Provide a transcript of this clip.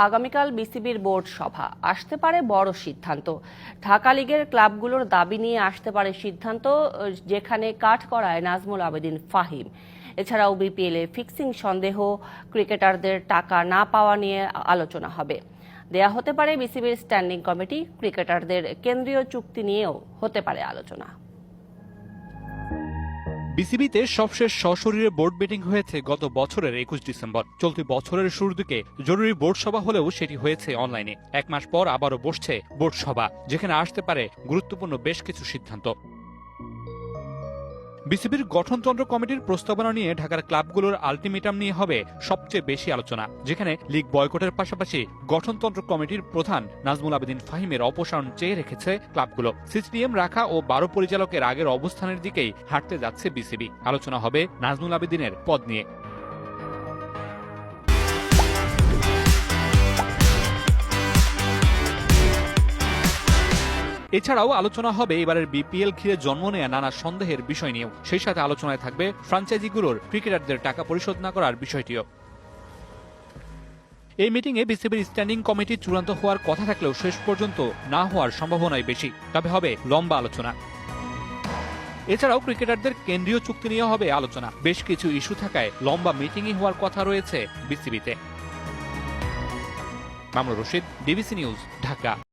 আগামীকাল বিসিবির বোর্ড সভা, আসতে পারে বড় সিদ্ধান্ত। ঢাকা লিগের ক্লাবগুলোর দাবি নিয়ে আসতে পারে সিদ্ধান্ত, যেখানে কাঠগড়ায় নাজমুল আবেদীন ফাহিম। এছাড়াও বিপিএলে ফিক্সিং সন্দেহ, ক্রিকেটারদের টাকা না পাওয়া নিয়ে আলোচনা হবে। দেয়া হতে পারে বিসিবির স্ট্যান্ডিং কমিটি, ক্রিকেটারদের কেন্দ্রীয় চুক্তি নিয়েও হতে পারে আলোচনা। বিসিবিতে সবশেষ সশরীরে বোর্ড মিটিং হয়েছে গত বছরের 21 ডিসেম্বর। চলতি বছরের শুরুর দিকে জরুরি বোর্ড সভা হলেও সেটি হয়েছে অনলাইনে। এক মাস পর আবারও বসছে বোর্ড সভা, যেখানে আসতে পারে গুরুত্বপূর্ণ বেশ কিছু সিদ্ধান্ত। বিসিবির গঠনতন্ত্র কমিটির প্রস্তাবনা নিয়ে ঢাকার ক্লাবগুলোর আলটিমেটাম নিয়ে হবে সবচেয়ে বেশি আলোচনা, যেখানে লিগ বয়কটের পাশাপাশি গঠনতন্ত্র কমিটির প্রধান নাজমুল আবেদীন ফাহিমের অপসারণ চেয়ে রেখেছে ক্লাবগুলো। সিসিডিএম রাখা ও 12 পরিচালকের আগের অবস্থানের দিকেই হাঁটতে যাচ্ছে বিসিবি। আলোচনা হবে নাজমুল আবেদীনের পদ নিয়ে। এছাড়াও আলোচনা হবে এবারের বিপিএল ঘিরে জন্ম নেয়া নানা সন্দেহের বিষয় নিয়েও। সেই সাথে আলোচনায় থাকবে ফ্র্যাঞ্চাইজিগুলোর ক্রিকেটারদের টাকা পরিশোধ না করার বিষয়টিও। এই মিটিংয়ে বিসিবির স্ট্যান্ডিং কমিটি চূড়ান্ত হওয়ার কথা থাকলেও শেষ পর্যন্ত না হওয়ার সম্ভাবনাই বেশি, তবে হবে লম্বা আলোচনা। এছাড়াও ক্রিকেটারদের কেন্দ্রীয় চুক্তি নিয়ে হবে আলোচনা। বেশ কিছু ইস্যু থাকায় লম্বা মিটিংই হওয়ার কথা রয়েছে বিসিবিতে। Mamunur Rashid, DBC news, Dhaka.